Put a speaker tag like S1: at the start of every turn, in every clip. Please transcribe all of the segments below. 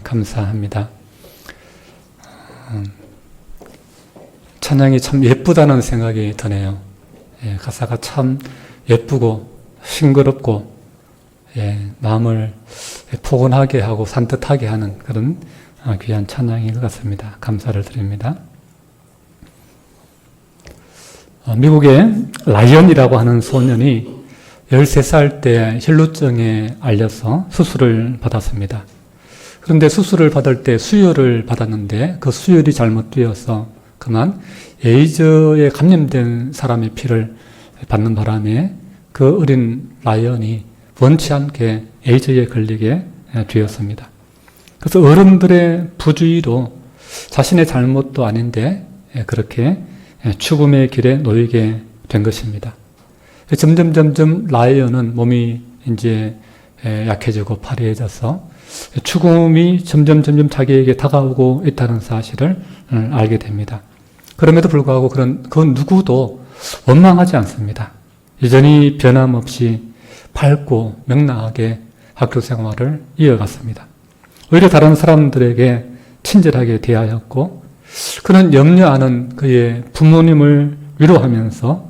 S1: 감사합니다. 찬양이 참 예쁘다는 생각이 드네요. 가사가 참 예쁘고 싱그럽고 마음을 포근하게 하고 산뜻하게 하는 그런 귀한 찬양인 것 같습니다. 감사를 드립니다. 미국의 라이언이라고 하는 소년이 13살 때 혈루증에 알려서 수술을 받았습니다. 그런데 수술을 받을 때 수혈을 받았는데 그 수혈이 잘못되어서 그만 에이즈에 감염된 사람의 피를 받는 바람에 그 어린 라이언이 원치 않게 에이즈에 걸리게 되었습니다. 그래서 어른들의 부주의로 자신의 잘못도 아닌데 그렇게 죽음의 길에 놓이게 된 것입니다. 점점 라이언은 몸이 이제 약해지고 파리해져서 죽음이 점점 자기에게 다가오고 있다는 사실을 알게 됩니다. 그럼에도 불구하고 그 누구도 원망하지 않습니다. 여전히 변함없이 밝고 명랑하게 학교 생활을 이어갔습니다. 오히려 다른 사람들에게 친절하게 대하였고 그는 염려하는 그의 부모님을 위로하면서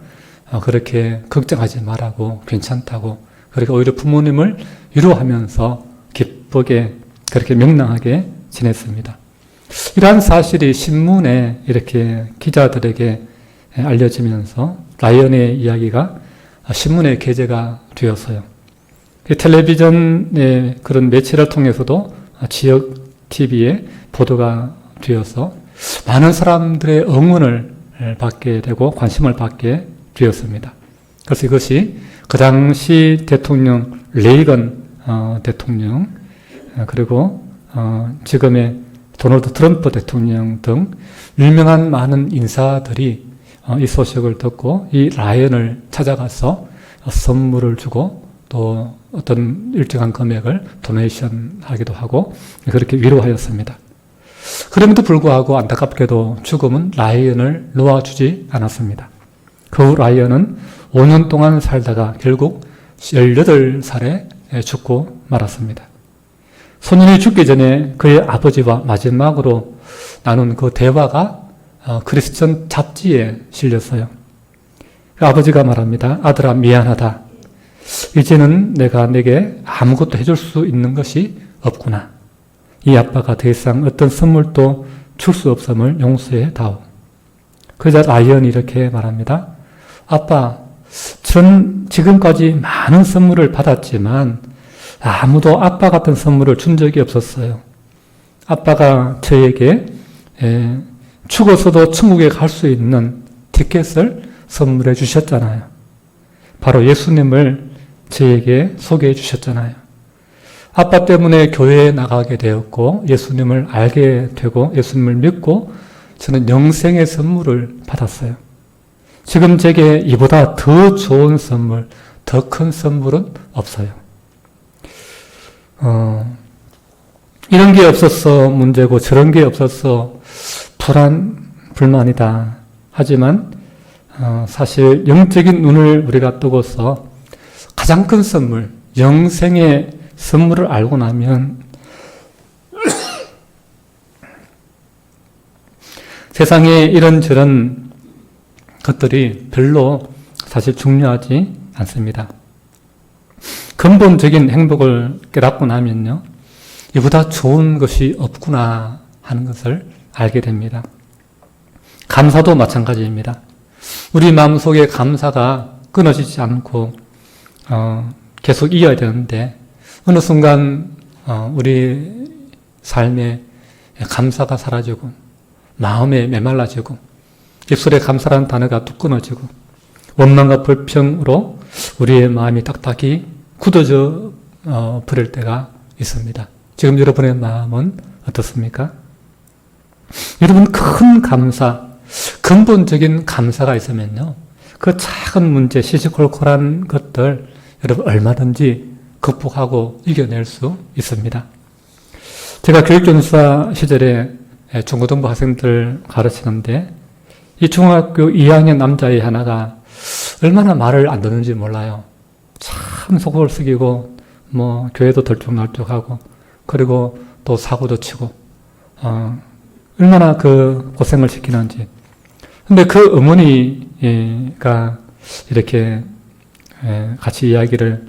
S1: 그렇게 걱정하지 말라고 괜찮다고 그렇게 오히려 부모님을 위로하면서 기쁘게 그렇게 명랑하게 지냈습니다. 이러한 사실이 신문에 이렇게 기자들에게 알려지면서 라이언의 이야기가 신문에 게재가 되었어요. 텔레비전의 그런 매체를 통해서도 지역 TV에 보도가 되어서 많은 사람들의 응원을 받게 되고 관심을 받게 되었습니다. 그래서 이것이 그 당시 대통령 레이건 대통령 그리고 지금의 도널드 트럼프 대통령 등 유명한 많은 인사들이 이 소식을 듣고 이 라이언을 찾아가서 선물을 주고 또 어떤 일정한 금액을 도네이션 하기도 하고 그렇게 위로하였습니다. 그럼에도 불구하고 안타깝게도 죽음은 라이언을 놓아주지 않았습니다. 그 후 라이언은 5년 동안 살다가 결국 18살에 죽고 말았습니다. 소년이 죽기 전에 그의 아버지와 마지막으로 나눈 그 대화가 크리스천 잡지에 실렸어요. 그 아버지가 말합니다. 아들아 미안하다. 이제는 내가 내게 아무것도 해줄 수 있는 것이 없구나. 이 아빠가 더 이상 어떤 선물도 줄 수 없음을 용서해 다오. 그러자 라이언이 이렇게 말합니다. 아빠, 전 지금까지 많은 선물을 받았지만 아무도 아빠 같은 선물을 준 적이 없었어요. 아빠가 저에게 죽어서도 천국에 갈 수 있는 티켓을 선물해 주셨잖아요. 바로 예수님을 저에게 소개해 주셨잖아요. 아빠 때문에 교회에 나가게 되었고 예수님을 알게 되고 예수님을 믿고 저는 영생의 선물을 받았어요. 지금 제게 이보다 더 좋은 선물, 더 큰 선물은 없어요. 이런 게 없어서 문제고 저런 게 없어서 불만이다. 하지만 사실 영적인 눈을 우리가 뜨고서 가장 큰 선물, 영생의 선물을 알고 나면 세상에 이런저런 것들이 별로 사실 중요하지 않습니다. 근본적인 행복을 깨닫고 나면요, 이보다 좋은 것이 없구나 하는 것을 알게 됩니다. 감사도 마찬가지입니다. 우리 마음속에 감사가 끊어지지 않고 계속 이어야 되는데 어느 순간 우리 삶에 감사가 사라지고 마음에 메말라지고 입술에 감사라는 단어가 뚝 끊어지고 원망과 불평으로 우리의 마음이 딱딱이 굳어져 버릴 때가 있습니다. 지금 여러분의 마음은 어떻습니까? 여러분 큰 감사, 근본적인 감사가 있으면요, 그 작은 문제, 시시콜콜한 것들 여러분 얼마든지 극복하고 이겨낼 수 있습니다. 제가 교육전사 시절에 중고등부 학생들 가르치는데 이 중학교 2학년 남자애 하나가 얼마나 말을 안 듣는지 몰라요. 참 속을 썩이고 교회도 덜쭉날쭉하고 그리고 또 사고도 치고, 얼마나 그 고생을 시키는지. 근데 그 어머니가 이렇게 같이 이야기를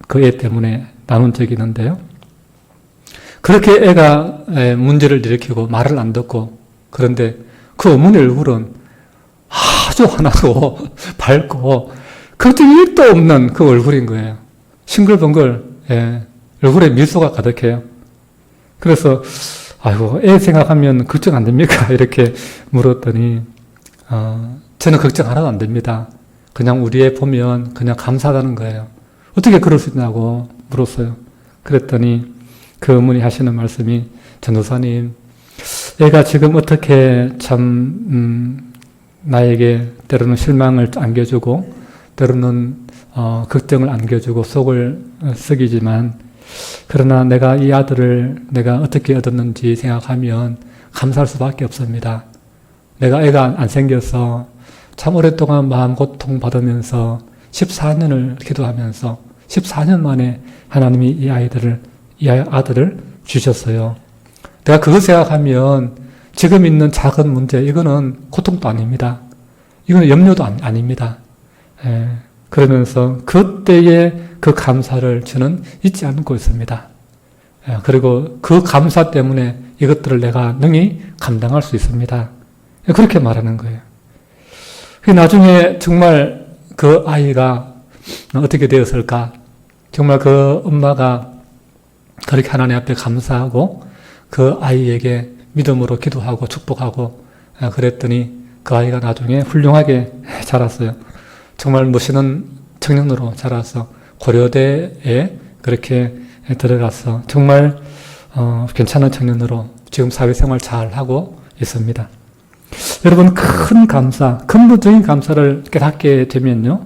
S1: 그 애 때문에 나눈 적이 있는데요. 그렇게 애가 문제를 일으키고 말을 안 듣고, 그런데 그 어머니 얼굴은 아주 환하고 밝고 걱정이 1도 없는 그 얼굴인 거예요. 싱글벙글, 얼굴에 미소가 가득해요. 그래서 아이고, 애 생각하면 걱정 안 됩니까? 이렇게 물었더니 저는 걱정 하나도 안 됩니다. 그냥 우리 애 보면 그냥 감사하다는 거예요. 어떻게 그럴 수 있냐고 물었어요. 그랬더니 그 어머니 하시는 말씀이, 전도사님, 애가 지금 어떻게 참 나에게 때로는 실망을 안겨주고 때로는 걱정을 안겨주고 속을 썩이지만, 그러나 내가 이 아들을 내가 어떻게 얻었는지 생각하면 감사할 수밖에 없습니다. 내가 애가 안 생겨서 참 오랫동안 마음 고통 받으면서 14년을 기도하면서 14년 만에 하나님이 이 아들을 주셨어요. 내가 그거 생각하면 지금 있는 작은 문제, 이거는 고통도 아닙니다. 이거는 염려도 아닙니다. 그러면서 그때의 그 감사를 저는 잊지 않고 있습니다. 그리고 그 감사 때문에 이것들을 내가 능히 감당할 수 있습니다. 그렇게 말하는 거예요. 나중에 정말 그 아이가 어떻게 되었을까? 정말 그 엄마가 그렇게 하나님 앞에 감사하고 그 아이에게 믿음으로 기도하고 축복하고 그랬더니 그 아이가 나중에 훌륭하게 자랐어요. 정말 멋있는 청년으로 자라서 고려대에 그렇게 들어가서 정말 괜찮은 청년으로 지금 사회생활 잘 하고 있습니다. 여러분, 큰 감사, 근본적인 감사를 깨닫게 되면요,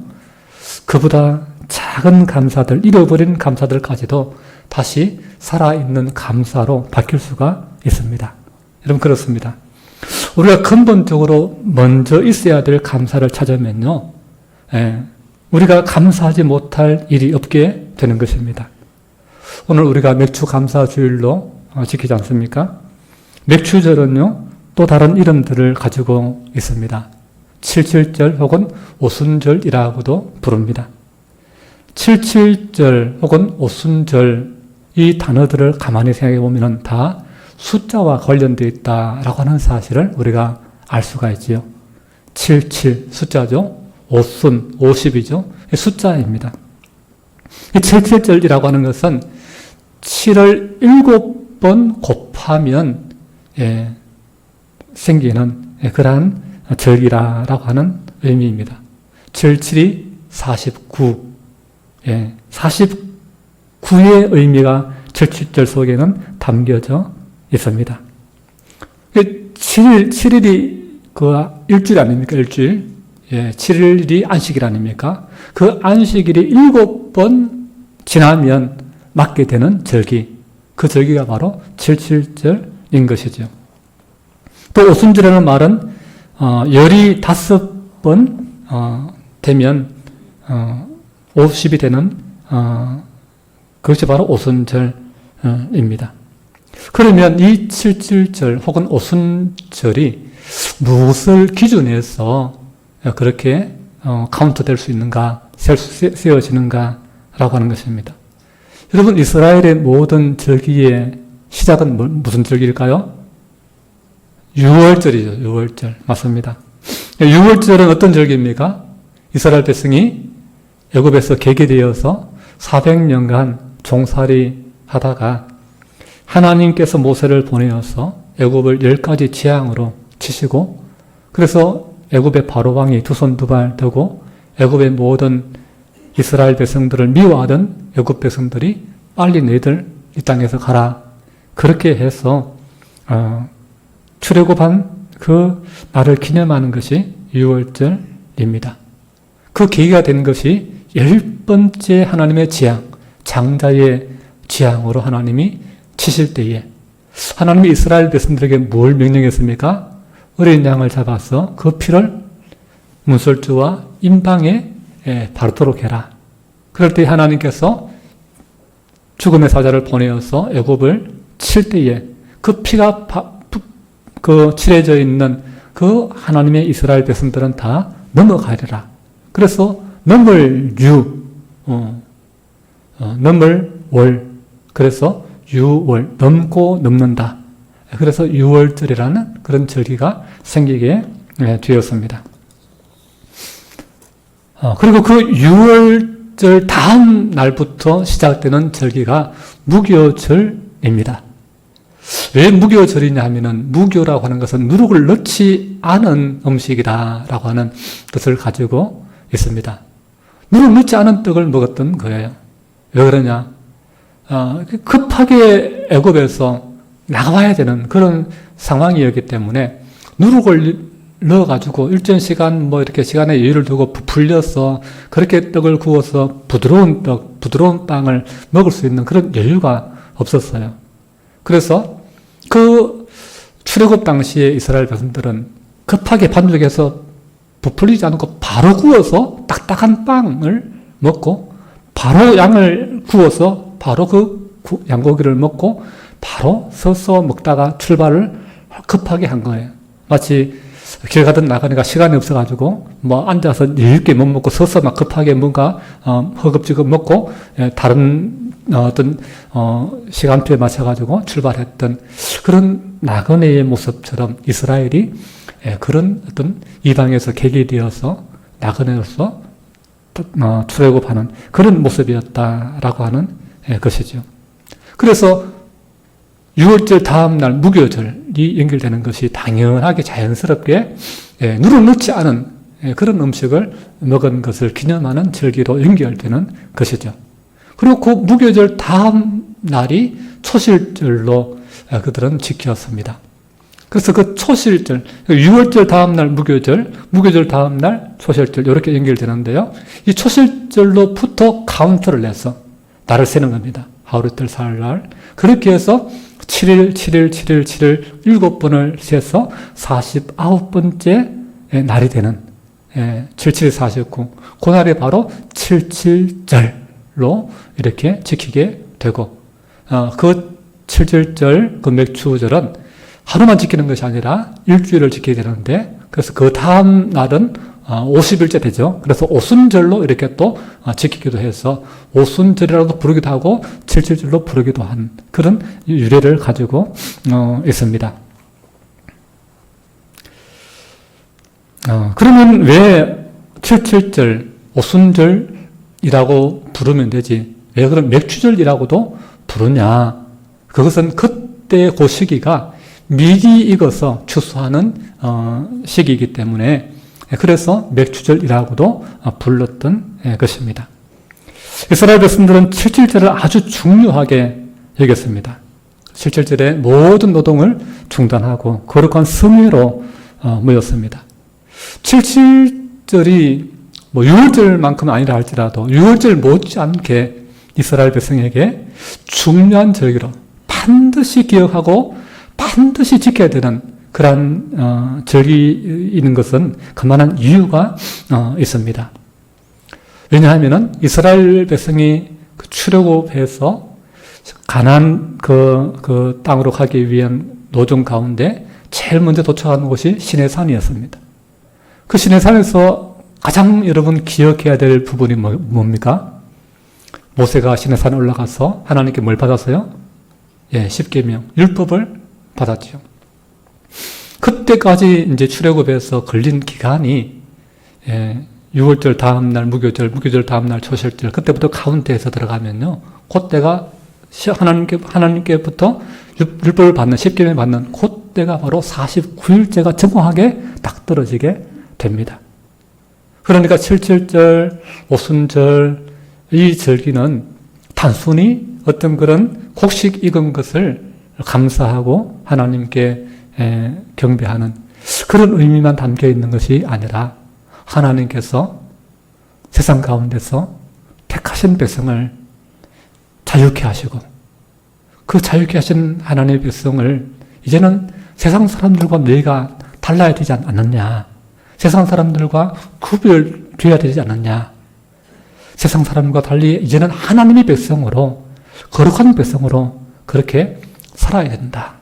S1: 그보다 작은 감사들, 잃어버린 감사들까지도 다시 살아있는 감사로 바뀔 수가 있습니다. 여러분, 그렇습니다. 우리가 근본적으로 먼저 있어야 될 감사를 찾으면요, 우리가 감사하지 못할 일이 없게 되는 것입니다. 오늘 우리가 맥주 감사 주일로 지키지 않습니까? 맥주절은요, 또 다른 이름들을 가지고 있습니다. 칠칠절 혹은 오순절이라고도 부릅니다. 칠칠절 혹은 오순절, 이 단어들을 가만히 생각해 보면 다 숫자와 관련되어 있다라고 하는 사실을 우리가 알 수가 있지요. 77 숫자죠. 오순 50이죠. 숫자입니다. 이 77절이라고 하는 것은 7을 7번 곱하면 생기는 그러한 절기라고 하는 의미입니다. 77이 49. 49의 의미가 77절 속에는 담겨져 있습니다. 7일이 그 일주일 아닙니까? 일주일. 7일이 안식일 아닙니까? 그 안식일이 7번 지나면 맞게 되는 절기. 그 절기가 바로 77절인 것이죠. 또 오순절이라는 말은 열이 5번 되면 50이 되는 그것이 바로 오순절입니다. 그러면 이 77절 혹은 오순절이 무엇을 기준해서 그렇게 카운트 될 수 있는가, 세워지는가라고 하는 것입니다. 여러분, 이스라엘의 모든 절기의 시작은 무슨 절기일까요? 6월절이죠. 6월절. 맞습니다. 6월절은 어떤 절기입니까? 이스라엘 백성이 애굽에서 개개되어서 400년간 종살이 하다가 하나님께서 모세를 보내어서 애굽을 10가지 재앙으로 치시고, 그래서 애굽의 바로왕이 두 손 두 발 되고 애굽의 모든 이스라엘 백성들을 미워하던 애굽 백성들이 빨리 너희들 이 땅에서 가라. 그렇게 해서 출애굽한 그 날을 기념하는 것이 6월절입니다. 그 계기가 된 것이 10번째 하나님의 재앙, 장자의 재앙으로 하나님이 치실 때에 하나님이 이스라엘 백성들에게 뭘 명령했습니까? 어린 양을 잡아서 그 피를 문설주와 임방에 바르도록 해라. 그럴 때 하나님께서 죽음의 사자를 보내어서 애굽을 칠 때에 그 피가 칠해져 있는 그 하나님의 이스라엘 백성들은 다 넘어가리라. 그래서 넘을 넘을 월. 그래서 유월, 넘고 넘는다. 그래서 유월절이라는 그런 절기가 생기게 되었습니다. 그리고 그 유월절 다음 날부터 시작되는 절기가 무교절입니다. 왜 무교절이냐 하면은 무교라고 하는 것은 누룩을 넣지 않은 음식이다라고 하는 뜻을 가지고 있습니다. 누룩 넣지 않은 떡을 먹었던 거예요. 왜 그러냐? 급하게 애굽에서 나가야 되는 그런 상황이었기 때문에 누룩을 넣어가지고 일정 시간 이렇게 시간에 여유를 두고 부풀려서 그렇게 떡을 구워서 부드러운 떡, 부드러운 빵을 먹을 수 있는 그런 여유가 없었어요. 그래서 그 출애굽 당시에 이스라엘 백성들은 급하게 반죽해서 부풀리지 않고 바로 구워서 딱딱한 빵을 먹고 바로 양을 구워서 바로 그 양고기를 먹고 바로 서서 먹다가 출발을 급하게 한 거예요. 마치 길 가던 나가니까 시간이 없어가지고 앉아서 일게 못 먹고 서서 막 급하게 뭔가 허겁지겁 먹고 다른 어떤 시간표에 맞춰가지고 출발했던 그런 나그네의 모습처럼 이스라엘이 그런 어떤 이방에서 객이 되어서 나그네로서 출애굽하는 그런 모습이었다라고 하는 것이죠. 그래서 6월절 다음 날 무교절이 연결되는 것이 당연하게 자연스럽게 누룩 넣지 않은 그런 음식을 먹은 것을 기념하는 절기로 연결되는 것이죠. 그리고 그 무교절 다음 날이 초실절로 그들은 지켰습니다. 그래서 그 초실절, 6월절 다음 날 무교절, 무교절 다음 날 초실절 이렇게 연결되는데요. 이 초실절로부터 카운트를 내서 날을 세는 겁니다. 하루이틀 사흘날. 그렇게 해서 7일, 7일, 7일, 7일 7번을 세서 49번째 날이 되는 77, 49. 그날이 바로 77절로 이렇게 지키게 되고 그 77절, 그 맥주절은 하루만 지키는 것이 아니라 일주일을 지켜야 되는데 그래서 그 다음 날은 50일째 되죠. 그래서 오순절로 이렇게 또 지키기도 해서 오순절이라고 부르기도 하고 77절로 부르기도 한 그런 유래를 가지고 있습니다. 그러면 왜 77절, 오순절이라고 부르면 되지? 왜 그럼 맥추절이라고도 부르냐? 그것은 그때 그 시기가 미리 익어서 추수하는 시기이기 때문에 그래서 맥추절이라고도 불렀던 것입니다. 이스라엘 백성들은 77절을 아주 중요하게 여겼습니다. 77절에 모든 노동을 중단하고 거룩한 성회로 모였습니다. 77절이 6월절만큼은 아니라 할지라도 6월절 못지않게 이스라엘 백성에게 중요한 절기로 반드시 기억하고 반드시 지켜야 되는 그러한 절기인 것은 그만한 이유가 있습니다. 왜냐하면 이스라엘 백성이 출애굽해서 가나안 그 땅으로 가기 위한 노정 가운데 제일 먼저 도착한 곳이 시내산이었습니다. 그 시내산에서 가장 여러분 기억해야 될 부분이 뭡니까? 모세가 시내산에 올라가서 하나님께 뭘 받았어요? 십계명, 율법을 받았죠. 그때까지 이제 출애굽에서 걸린 기간이 6월절 다음 날 무교절 다음 날 초실절 그때부터 카운트해서 들어가면요. 그때가 하나님께부터 율법을 받는 십계명을 받는 그때가 바로 49일째가 정확하게 딱 떨어지게 됩니다. 그러니까 77절, 오순절 이 절기는 단순히 어떤 그런 곡식 익은 것을 감사하고 하나님께 경배하는 그런 의미만 담겨 있는 것이 아니라 하나님께서 세상 가운데서 택하신 백성을 자유케 하시고 그 자유케 하신 하나님의 백성을 이제는 세상 사람들과 너희가 달라야 되지 않느냐, 세상 사람들과 구별되어야 되지 않느냐, 세상 사람과 달리 이제는 하나님의 백성으로 거룩한 백성으로 그렇게 살아야 된다.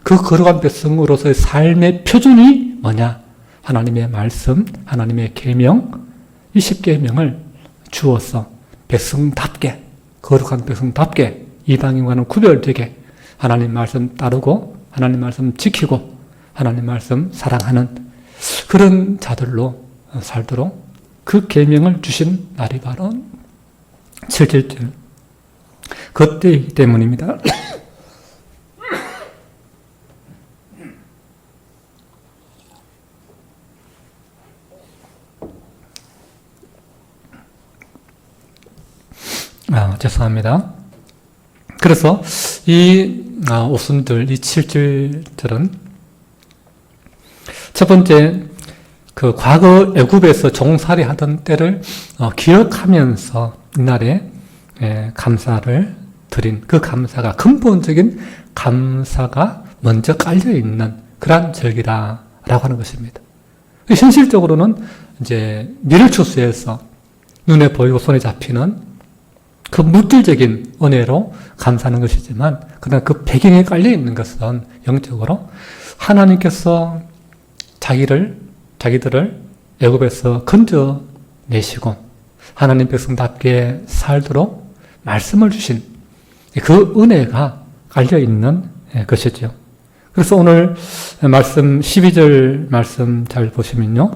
S1: 그 거룩한 백성으로서의 삶의 표준이 뭐냐? 하나님의 말씀, 하나님의 계명, 이 10계명을 주어서 백성답게, 거룩한 백성답게 이방인과는 구별되게 하나님 말씀 따르고 하나님 말씀 지키고 하나님 말씀 사랑하는 그런 자들로 살도록 그 계명을 주신 날이 바로 7.7절 그때이기 때문입니다. 죄송합니다. 그래서 이 오순절, 이 7.7절은 첫 번째 그 과거 애굽에서 종살이 하던 때를 기억하면서 이날에 감사를 드린 그 감사가 근본적인 감사가 먼저 깔려 있는 그러한 절기다라고 하는 것입니다. 현실적으로는 이제 미를 추수해서 눈에 보이고 손에 잡히는 그 물질적인 은혜로 감사하는 것이지만 그러나 그 배경에 깔려 있는 것은 영적으로 하나님께서 자기들을 애굽에서 건져내시고 하나님 백성답게 살도록 말씀을 주신 그 은혜가 깔려있는 것이죠. 그래서 오늘 말씀 12절 말씀 잘 보시면요.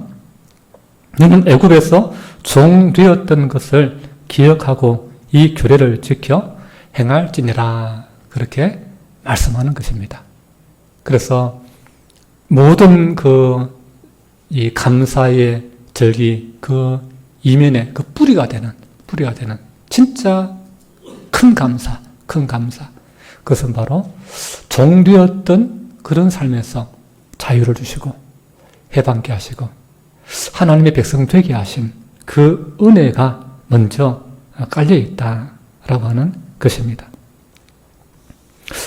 S1: 너는 애굽에서 종 되었던 것을 기억하고 이 규례를 지켜 행할지니라 그렇게 말씀하는 것입니다. 그래서 모든 이 감사의 절기 그 이면에 그 뿌리가 되는 진짜 큰 감사 그것은 바로 종되었던 그런 삶에서 자유를 주시고 해방케 하시고 하나님의 백성 되게 하신 그 은혜가 먼저 깔려 있다라고 하는 것입니다.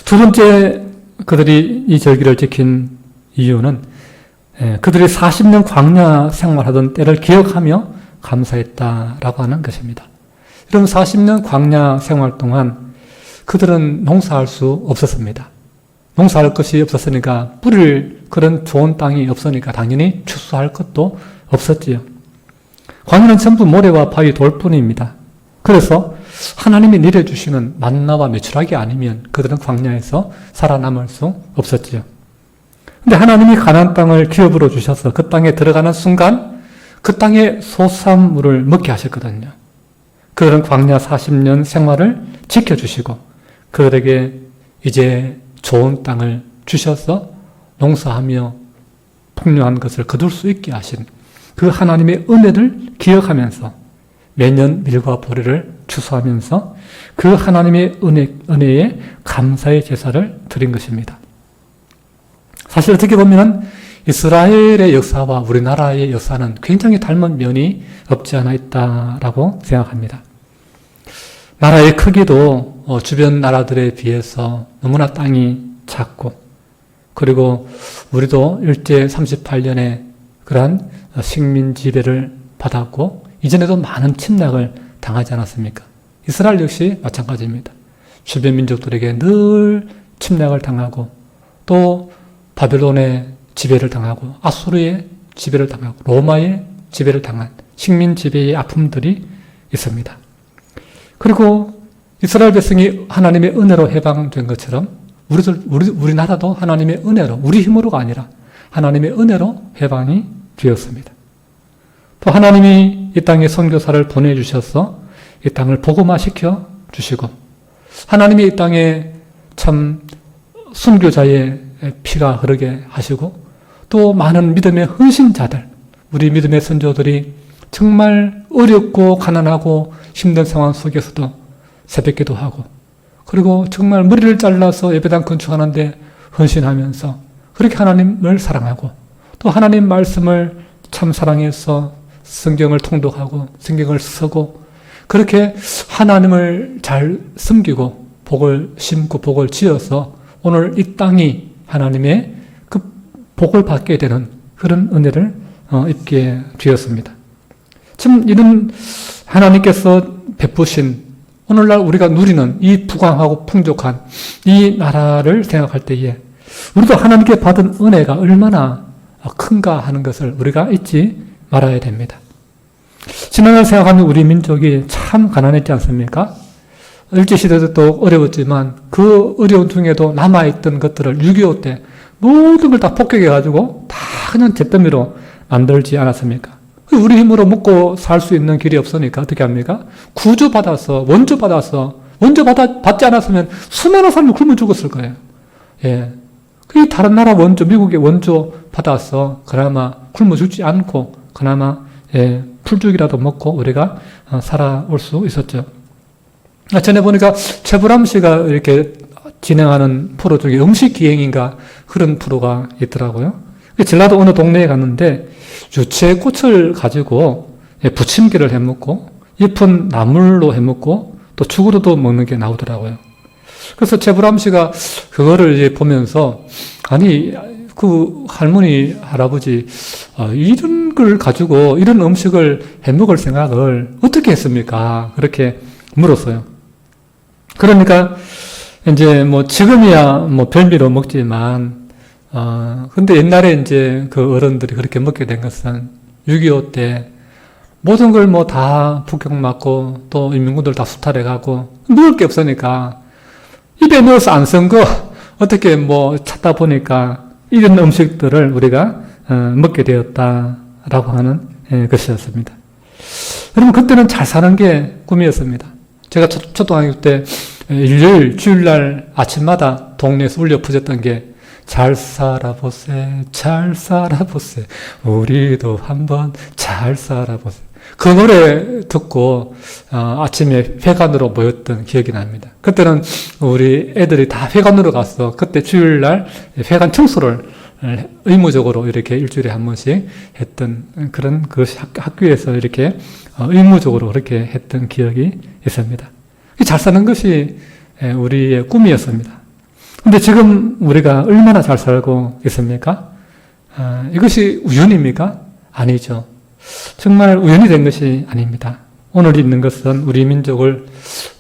S1: 두 번째 그들이 이 절기를 지킨 이유는 그들이 40년 광야 생활하던 때를 기억하며 감사했다라고 하는 것입니다. 이런 40년 광야 생활 동안 그들은 농사할 수 없었습니다. 농사할 것이 없었으니까 뿌릴 그런 좋은 땅이 없으니까 당연히 추수할 것도 없었지요. 광야는 전부 모래와 바위 돌뿐입니다. 그래서 하나님이 내려주시는 만나와 메추라기 아니면 그들은 광야에서 살아남을 수 없었지요. 근데 하나님이 가나안 땅을 기업으로 주셔서 그 땅에 들어가는 순간 그 땅의 소산물을 먹게 하셨거든요. 그들은 광야 40년 생활을 지켜주시고 그들에게 이제 좋은 땅을 주셔서 농사하며 풍요한 것을 거둘 수 있게 하신 그 하나님의 은혜를 기억하면서 매년 밀과 보리를 추수하면서 그 하나님의 은혜에 감사의 제사를 드린 것입니다. 사실 어떻게 보면 이스라엘의 역사와 우리나라의 역사는 굉장히 닮은 면이 없지 않아 있다라고 생각합니다. 나라의 크기도 주변 나라들에 비해서 너무나 땅이 작고 그리고 우리도 일제 38년에 그러한 식민 지배를 받았고 이전에도 많은 침략을 당하지 않았습니까? 이스라엘 역시 마찬가지입니다. 주변 민족들에게 늘 침략을 당하고 또 바벨론의 지배를 당하고 아수르의 지배를 당하고 로마의 지배를 당한 식민 지배의 아픔들이 있습니다. 그리고 이스라엘 백성이 하나님의 은혜로 해방된 것처럼 우리나라도 하나님의 은혜로 우리 힘으로가 아니라 하나님의 은혜로 해방이 되었습니다. 또 하나님이 이 땅에 선교사를 보내주셔서 이 땅을 복음화시켜 주시고 하나님이 이 땅에 참 순교자의 피가 흐르게 하시고 또 많은 믿음의 헌신자들 우리 믿음의 선조들이 정말 어렵고 가난하고 힘든 상황 속에서도 새벽기도 하고 그리고 정말 머리를 잘라서 예배당 건축하는데 헌신하면서 그렇게 하나님을 사랑하고 또 하나님 말씀을 참 사랑해서 성경을 통독하고 성경을 쓰고 그렇게 하나님을 잘 섬기고 복을 심고 복을 지어서 오늘 이 땅이 하나님의 그 복을 받게 되는 그런 은혜를 입게 되었습니다. 참 이런 하나님께서 베푸신 오늘날 우리가 누리는 이 부강하고 풍족한 이 나라를 생각할 때에 우리도 하나님께 받은 은혜가 얼마나 큰가 하는 것을 우리가 잊지 말아야 됩니다. 지난날 생각하면 우리 민족이 참 가난했지 않습니까? 일제시대도 또 어려웠지만 그 어려운 중에도 남아있던 것들을 6.25 때 모든 걸 다 폭격해가지고 다 그냥 잿더미로 만들지 않았습니까? 우리 힘으로 먹고 살 수 있는 길이 없으니까 어떻게 합니까? 구조받아서, 원조 받지 않았으면 수많은 사람이 굶어 죽었을 거예요. 예. 그 다른 나라 원조, 미국의 원조 받아서 그나마 굶어 죽지 않고 그나마 예, 풀죽이라도 먹고 우리가 살아올 수 있었죠. 전에 보니까 최불암 씨가 이렇게 진행하는 프로 중에 음식기행인가 그런 프로가 있더라고요. 전라도 어느 동네에 갔는데 유채꽃을 가지고 부침개를 해먹고 잎은 나물로 해먹고 또 죽으로도 먹는 게 나오더라고요. 그래서 최불암 씨가 그거를 이제 보면서 아니 그 할머니 할아버지 이런 걸 가지고 이런 음식을 해먹을 생각을 어떻게 했습니까? 그렇게 물었어요. 그러니까 이제 뭐 지금이야 뭐 별미로 먹지만 근데 옛날에 이제 그 어른들이 그렇게 먹게 된 것은 6.25 때 모든 걸 뭐 다 북경 맞고 또 인민군들 다 수탈해 가고 먹을 게 없으니까 입에 넣어서 안 쓴 거 어떻게 뭐 찾다 보니까 이런 음식들을 우리가 먹게 되었다라고 하는 것이었습니다. 여러분 그때는 잘 사는 게 꿈이었습니다. 제가 초등학교 때 일요일 주일날 아침마다 동네에서 울려 퍼졌던 게 잘 살아보세 잘 살아보세 우리도 한번 잘 살아보세 그 노래 듣고 아침에 회관으로 모였던 기억이 납니다. 그때는 우리 애들이 다 회관으로 가서 그때 주일날 회관 청소를 의무적으로 이렇게 일주일에 한 번씩 했던 그런 그 학교에서 이렇게 의무적으로 그렇게 했던 기억이 있습니다. 잘 사는 것이 우리의 꿈이었습니다. 근데 지금 우리가 얼마나 잘 살고 있습니까? 이것이 우연입니까? 아니죠. 정말 우연이 된 것이 아닙니다. 오늘 있는 것은 우리 민족을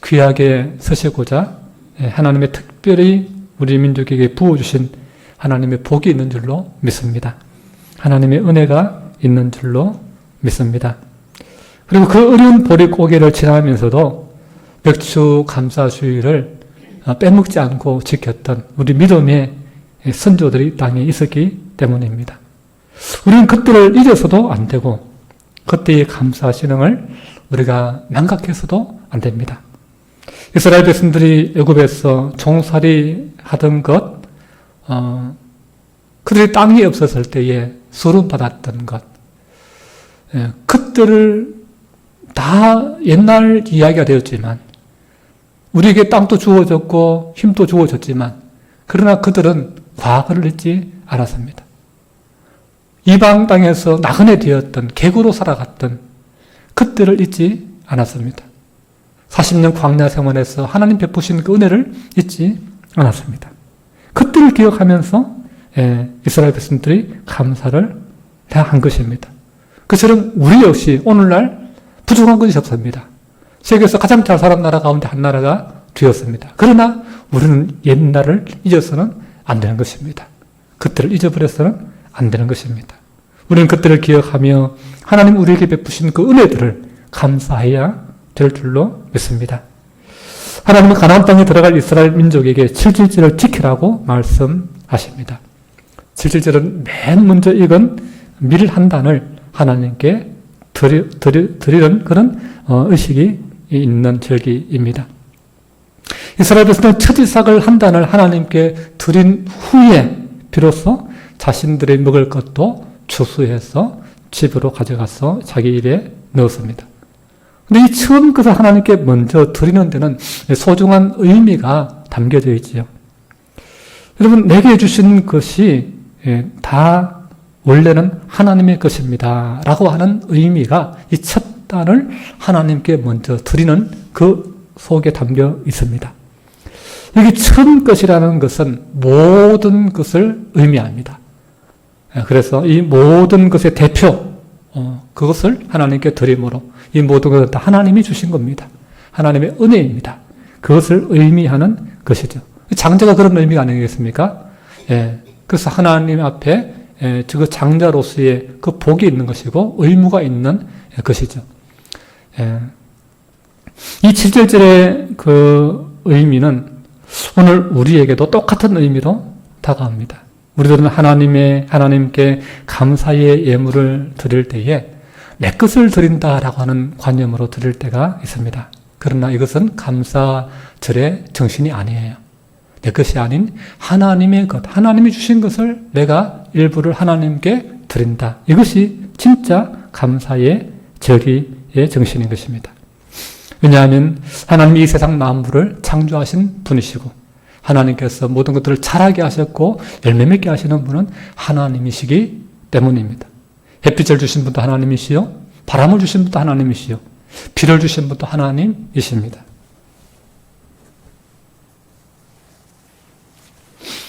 S1: 귀하게 쓰시고자 하나님의 특별히 우리 민족에게 부어주신 하나님의 복이 있는 줄로 믿습니다. 하나님의 은혜가 있는 줄로 믿습니다. 그리고 그 어려운 보릿고개를 지나면서도 맥주 감사주의를 빼먹지 않고 지켰던 우리 믿음의 선조들이 땅에 있었기 때문입니다. 우리는 그때를 잊어서도 안 되고 그때의 감사 신앙을 우리가 망각해서도 안 됩니다. 이스라엘 백성들이 애굽에서 종살이 하던 것, 그들이 땅이 없었을 때에 소름 받았던 것, 그때를 다 옛날 이야기가 되었지만 우리에게 땅도 주어졌고 힘도 주어졌지만 그러나 그들은 과거를 잊지 않았습니다. 이방 땅에서 나그네 되었던 객으로 살아갔던 그때를 잊지 않았습니다. 40년 광야 생활에서 하나님 베푸신 그 은혜를 잊지 않았습니다. 그때를 기억하면서 이스라엘 백성들이 감사를 한 것입니다. 그처럼 우리 역시 오늘날 부족한 것이 없습니다. 세계에서 가장 잘 사는 나라 가운데 한 나라가 되었습니다. 그러나 우리는 옛날을 잊어서는 안 되는 것입니다. 그때를 잊어버려서는 안 되는 것입니다. 우리는 그때를 기억하며 하나님 우리에게 베푸신 그 은혜들을 감사해야 될 줄로 믿습니다. 하나님은 가나안 땅에 들어갈 이스라엘 민족에게 7.7절을 지키라고 말씀하십니다. 7.7절은 맨 먼저 읽은 밀 한 단을 하나님께 드리는 그런 의식이 있는 절기입니다. 이스라엘 백성은 첫 이삭을 한 단을 하나님께 드린 후에 비로소 자신들이 먹을 것도 추수해서 집으로 가져가서 자기 입에 넣었습니다. 근데 이 처음 것을 하나님께 먼저 드리는 데는 소중한 의미가 담겨져 있지요. 여러분, 내게 주신 것이 다 원래는 하나님의 것입니다. 라고 하는 의미가 이 첫 단을 하나님께 먼저 드리는 그 속에 담겨 있습니다. 여기 처음 것이라는 것은 모든 것을 의미합니다. 그래서 이 모든 것의 대표, 그것을 하나님께 드림으로 이 모든 것은 다 하나님이 주신 겁니다. 하나님의 은혜입니다. 그것을 의미하는 것이죠. 장자가 그런 의미가 아니겠습니까? 예. 그래서 하나님 앞에 그 장자로서의 그 복이 있는 것이고 의무가 있는 것이죠. 예. 이 7절절의 그 의미는 오늘 우리에게도 똑같은 의미로 다가옵니다. 우리들은 하나님께 감사의 예물을 드릴 때에 내 것을 드린다라고 하는 관념으로 드릴 때가 있습니다. 그러나 이것은 감사절의 정신이 아니에요. 내 것이 아닌 하나님의 것, 하나님이 주신 것을 내가 일부를 하나님께 드린다. 이것이 진짜 감사의 절기의 정신인 것입니다. 왜냐하면 하나님이 이 세상 만물을 창조하신 분이시고 하나님께서 모든 것들을 자라게 하셨고 열매 맺게 하시는 분은 하나님이시기 때문입니다. 햇빛을 주신 분도 하나님이시요, 바람을 주신 분도 하나님이시요, 비를 주신 분도 하나님이십니다.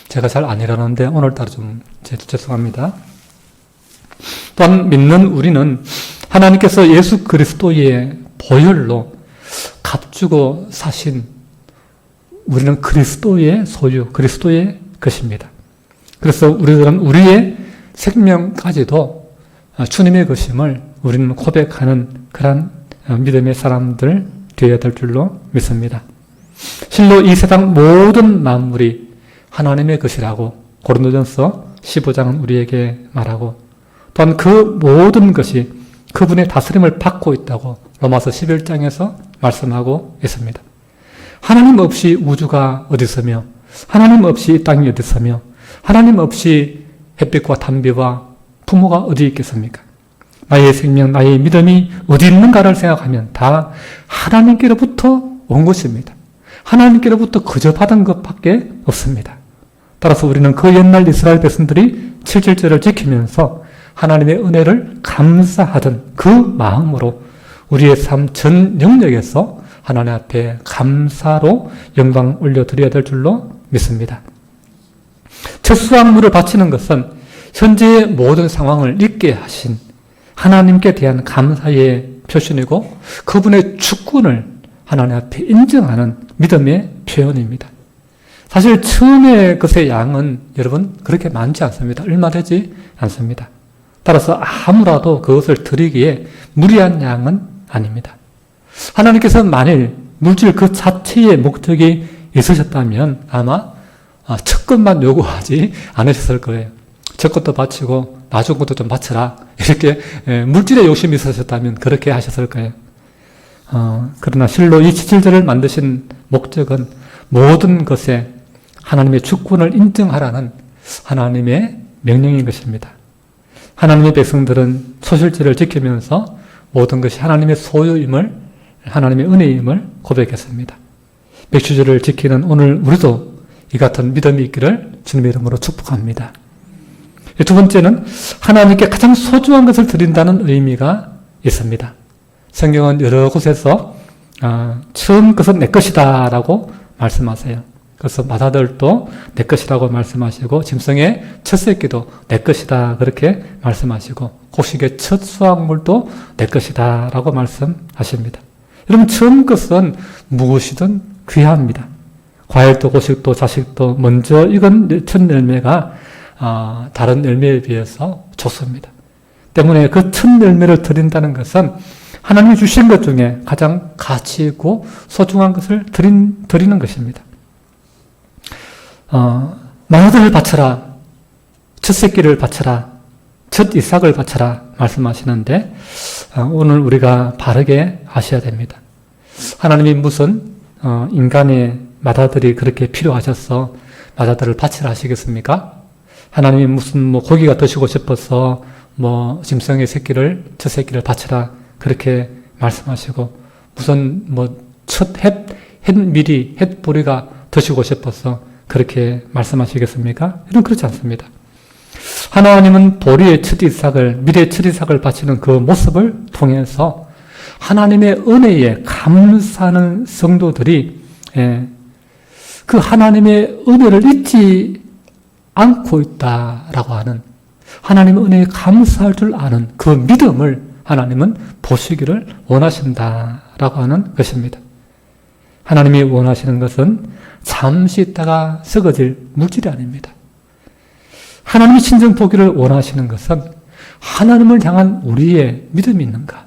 S1: 제가 잘 안 일하는데 오늘따라 좀 죄송합니다. 또한 믿는 우리는 하나님께서 예수 그리스도의 보혈로 값주고 사신 우리는 그리스도의 소유, 그리스도의 것입니다. 그래서 우리들은 우리의 생명까지도 주님의 것임을 우리는 고백하는 그런 믿음의 사람들 되어야 될 줄로 믿습니다. 실로 이 세상 모든 만물이 하나님의 것이라고 고린도전서 15장은 우리에게 말하고 또한 그 모든 것이 그분의 다스림을 받고 있다고 로마서 11장에서 말씀하고 있습니다. 하나님 없이 우주가 어디 있으며 하나님 없이 이 땅이 어디 있으며 하나님 없이 햇빛과 담비와 부모가 어디 있겠습니까? 나의 생명, 나의 믿음이 어디 있는가를 생각하면 다 하나님께로부터 온 것입니다. 하나님께로부터 그저 받은 것밖에 없습니다. 따라서 우리는 그 옛날 이스라엘 백성들이 7절절을 지키면서 하나님의 은혜를 감사하던 그 마음으로 우리의 삶 전 영역에서 하나님 앞에 감사로 영광 올려드려야 될 줄로 믿습니다. 첫 수확물을 바치는 것은 현재의 모든 상황을 잊게 하신 하나님께 대한 감사의 표현이고 그분의 주권을 하나님 앞에 인정하는 믿음의 표현입니다. 사실 처음에 것의 양은 여러분 그렇게 많지 않습니다. 얼마 되지 않습니다. 따라서 아무라도 그것을 드리기에 무리한 양은 아닙니다. 하나님께서 만일 물질 그 자체의 목적이 있으셨다면 아마 첫 것만 요구하지 않으셨을 거예요. 첫 것도 바치고 나중 것도 좀 바쳐라. 이렇게 물질에 욕심이 있으셨다면 그렇게 하셨을 거예요. 그러나 실로 이 7절을 만드신 목적은 모든 것에 하나님의 주권을 인정하라는 하나님의 명령인 것입니다. 하나님의 백성들은 소실제를 지키면서 모든 것이 하나님의 소유임을, 하나님의 은혜임을 고백했습니다. 맥주절을 지키는 오늘 우리도 이 같은 믿음이 있기를 주님의 이름으로 축복합니다. 두 번째는 하나님께 가장 소중한 것을 드린다는 의미가 있습니다. 성경은 여러 곳에서 처음 것은 내 것이다 라고 말씀하세요. 그래서 마다들도 내 것이라고 말씀하시고 짐승의 첫 새끼도 내 것이다 그렇게 말씀하시고 곡식의 첫 수확물도 내 것이다 라고 말씀하십니다. 여러분 처음 것은 무엇이든 귀합니다. 과일도 곡식도 자식도 먼저 익은 첫 열매가 다른 열매에 비해서 좋습니다. 때문에 그 첫 열매를 드린다는 것은 하나님이 주신 것 중에 가장 가치 있고 소중한 것을 드리는 것입니다. 마누들을 바쳐라, 첫 새끼를 바쳐라, 첫 이삭을 바쳐라 말씀하시는데 오늘 우리가 바르게 아셔야 됩니다. 하나님이 무슨 인간의 마다들이 그렇게 필요하셔서 마다들을 바치라 하시겠습니까? 하나님이 무슨 고기가 드시고 싶어서 짐승의 새끼를, 첫 새끼를 바쳐라 그렇게 말씀하시고 무슨 첫 햇밀이, 햇보리가 드시고 싶어서 그렇게 말씀하시겠습니까? 이런 그렇지 않습니다. 하나님은 보리의 첫 이삭을, 밀의 첫 이삭을 바치는 그 모습을 통해서 하나님의 은혜에 감사하는 성도들이 그 하나님의 은혜를 잊지 않고 있다라고 하는 하나님의 은혜에 감사할 줄 아는 그 믿음을 하나님은 보시기를 원하신다라고 하는 것입니다. 하나님이 원하시는 것은 잠시 있다가 썩어질 물질이 아닙니다. 하나님이 진정 보기를 원하시는 것은 하나님을 향한 우리의 믿음이 있는가?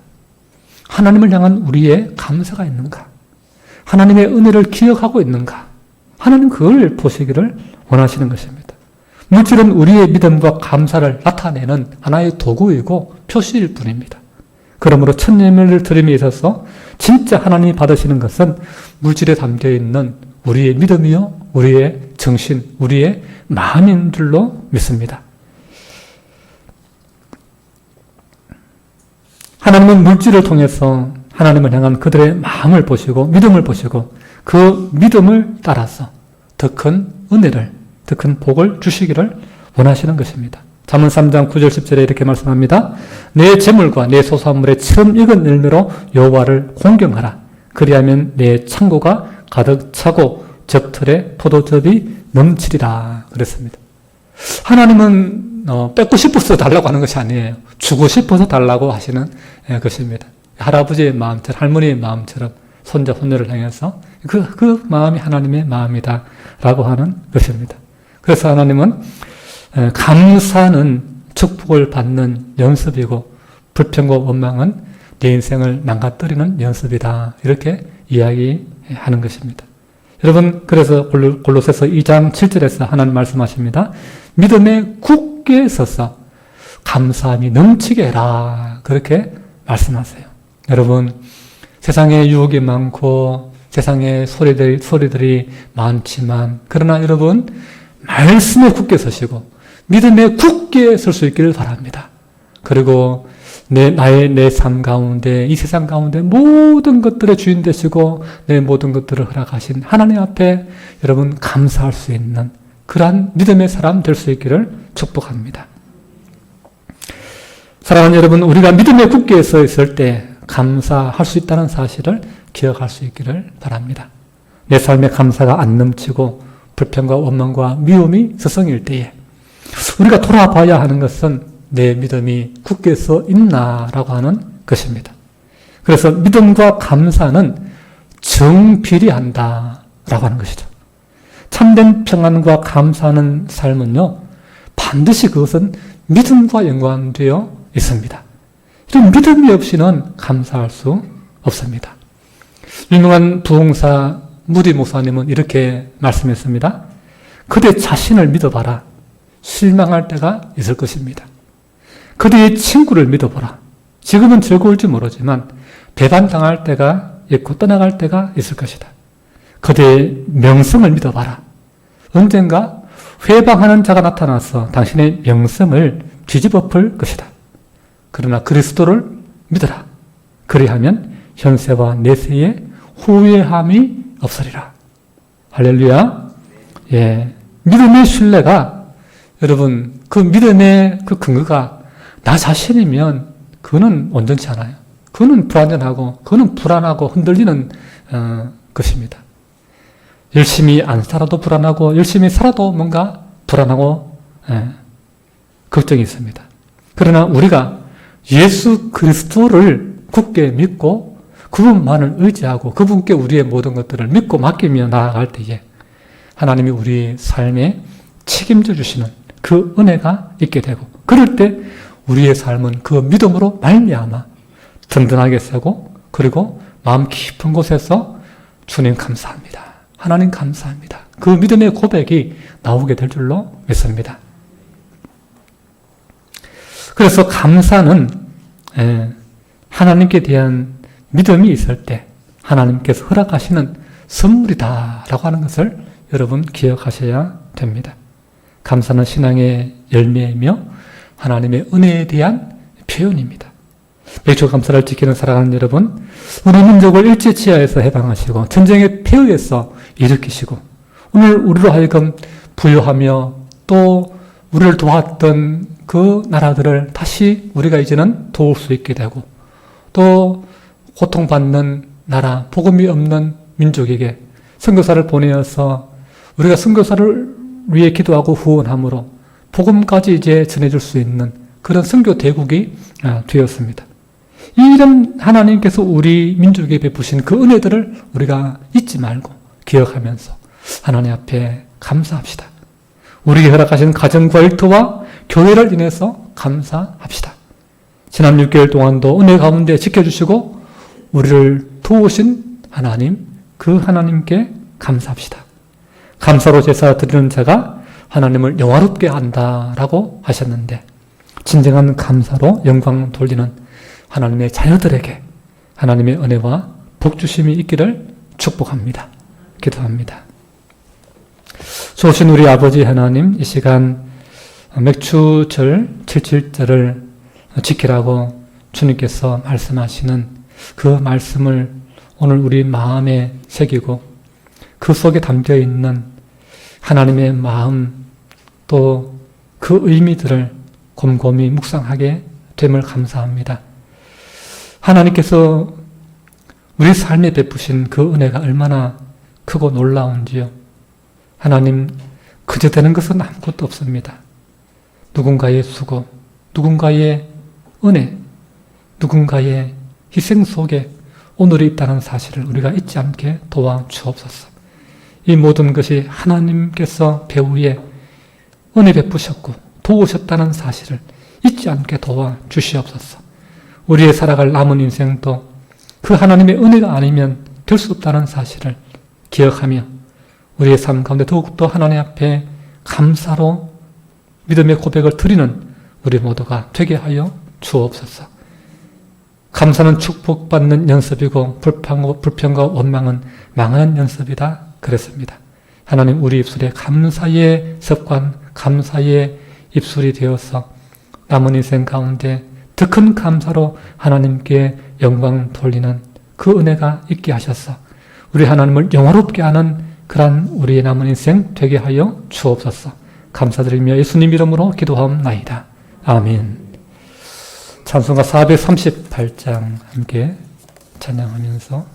S1: 하나님을 향한 우리의 감사가 있는가? 하나님의 은혜를 기억하고 있는가? 하나님 그걸 보시기를 원하시는 것입니다. 물질은 우리의 믿음과 감사를 나타내는 하나의 도구이고 표시일 뿐입니다. 그러므로 첫 예물을 드림에 있어서 진짜 하나님이 받으시는 것은 물질에 담겨있는 우리의 믿음이요, 우리의 정신, 우리의 마음인 줄로 믿습니다. 하나님은 물질을 통해서 하나님을 향한 그들의 마음을 보시고 믿음을 보시고 그 믿음을 따라서 더 큰 은혜를, 더 큰 복을 주시기를 원하시는 것입니다. 잠언 3장 9절 10절에 이렇게 말씀합니다. 내 재물과 내 소산물의 처음 익은 열매로 여호와를 공경하라. 그리하면 내 창고가 가득 차고 적털에 포도즙이 넘치리라. 그랬습니다. 하나님은 뺏고 싶어서 달라고 하는 것이 아니에요. 주고 싶어서 달라고 하시는 것입니다. 할아버지의 마음처럼, 할머니의 마음처럼 손자, 손녀를 향해서 그 마음이 하나님의 마음이다 라고 하는 것입니다. 그래서 하나님은 감사는 축복을 받는 연습이고 불평과 원망은 내 인생을 망가뜨리는 연습이다. 이렇게 이야기하는 것입니다. 여러분, 그래서 골로새서 2장 7절에서 하나님 말씀하십니다. 믿음에 굳게 서서 감사함이 넘치게 해라. 그렇게 말씀하세요. 여러분, 세상에 유혹이 많고 세상에 소리들이 많지만 그러나 여러분, 말씀에 굳게 서시고 믿음에 굳게 설 수 있기를 바랍니다. 그리고 내 삶 가운데, 이 세상 가운데 모든 것들의 주인 되시고 내 모든 것들을 허락하신 하나님 앞에 여러분 감사할 수 있는 그러한 믿음의 사람 될 수 있기를 축복합니다. 사랑하는 여러분, 우리가 믿음에 굳게 서 있을 때 감사할 수 있다는 사실을 기억할 수 있기를 바랍니다. 내 삶에 감사가 안 넘치고 불평과 원망과 미움이 서성일 때에 우리가 돌아봐야 하는 것은 내 믿음이 굳게 서 있나라고 하는 것입니다. 그래서 믿음과 감사는 정비례한다라고 하는 것이죠. 참된 평안과 감사하는 삶은요, 반드시 그것은 믿음과 연관되어 있습니다. 이런 믿음이 없이는 감사할 수 없습니다. 유명한 부흥사 무디 목사님은 이렇게 말씀했습니다. 그대 자신을 믿어봐라. 실망할 때가 있을 것입니다. 그대의 친구를 믿어보라. 지금은 즐거울지 모르지만 배반당할 때가 있고 떠나갈 때가 있을 것이다. 그대의 명성을 믿어봐라. 언젠가 회방하는 자가 나타나서 당신의 명성을 뒤집어 풀 것이다. 그러나 그리스도를 믿어라. 그리하면 현세와 내세에 후회함이 없으리라. 할렐루야. 예. 믿음의 신뢰가 여러분, 그 믿음의 그 근거가 나 자신이면 그거는 온전치 않아요. 그거는 불완전하고, 그거는 불안하고 흔들리는 것입니다. 열심히 안 살아도 불안하고, 열심히 살아도 뭔가 불안하고, 걱정이 있습니다. 그러나 우리가 예수 그리스도를 굳게 믿고, 그분만을 의지하고, 그분께 우리의 모든 것들을 믿고 맡기며 나아갈 때에, 하나님이 우리 삶에 책임져 주시는 그 은혜가 있게 되고, 그럴 때 우리의 삶은 그 믿음으로 말미암아 든든하게 서고, 그리고 마음 깊은 곳에서 주님 감사합니다. 하나님 감사합니다. 그 믿음의 고백이 나오게 될 줄로 믿습니다. 그래서 감사는 하나님께 대한 믿음이 있을 때 하나님께서 허락하시는 선물이다라고 하는 것을 여러분 기억하셔야 됩니다. 감사는 신앙의 열매이며 하나님의 은혜에 대한 표현입니다. 백조감사를 지키는 사랑하는 여러분, 우리 민족을 일제치하에서 해방하시고 전쟁의 폐허에서 일으키시고 오늘 우리로 하여금 부유하며 또 우리를 도왔던 그 나라들을 다시 우리가 이제는 도울 수 있게 되고 또 고통받는 나라, 복음이 없는 민족에게 선교사를 보내어서 우리가 선교사를 위해 기도하고 후원함으로 복음까지 이제 전해줄 수 있는 그런 선교 대국이 되었습니다. 이런 하나님께서 우리 민족에 베푸신 그 은혜들을 우리가 잊지 말고 기억하면서 하나님 앞에 감사합시다. 우리에게 허락하신 가정과 일터와 교회를 인해서 감사합시다. 지난 6개월 동안도 은혜 가운데 지켜주시고 우리를 도우신 하나님, 그 하나님께 감사합시다. 감사로 제사 드리는 자가 하나님을 영화롭게 한다라고 하셨는데 진정한 감사로 영광 돌리는 하나님의 자녀들에게 하나님의 은혜와 복주심이 있기를 축복합니다. 기도합니다. 좋으신 우리 아버지 하나님, 이 시간 맥추절 77절을 지키라고 주님께서 말씀하시는 그 말씀을 오늘 우리 마음에 새기고 그 속에 담겨 있는 하나님의 마음 또 그 의미들을 곰곰이 묵상하게 됨을 감사합니다. 하나님께서 우리 삶에 베푸신 그 은혜가 얼마나 크고 놀라운지요. 하나님, 그저 되는 것은 아무것도 없습니다. 누군가의 수고, 누군가의 은혜, 누군가의 희생 속에 오늘이 있다는 사실을 우리가 잊지 않게 도와주옵소서. 이 모든 것이 하나님께서 배후에 은혜 베푸셨고 도우셨다는 사실을 잊지 않게 도와주시옵소서. 우리의 살아갈 남은 인생도 그 하나님의 은혜가 아니면 될 수 없다는 사실을 기억하며 우리의 삶 가운데 더욱더 하나님 앞에 감사로 믿음의 고백을 드리는 우리 모두가 되게 하여 주옵소서. 감사는 축복받는 연습이고 불평과 원망은 망하는 연습이다 그랬습니다. 하나님, 우리 입술에 감사의 습관, 감사의 입술이 되어서 남은 인생 가운데 더 큰 감사로 하나님께 영광 돌리는 그 은혜가 있게 하셔서 우리 하나님을 영화롭게 하는 그러한 우리의 남은 인생 되게 하여 주옵소서. 감사드리며 예수님 이름으로 기도하옵나이다. 아멘. 찬송가 438장 함께 찬양하면서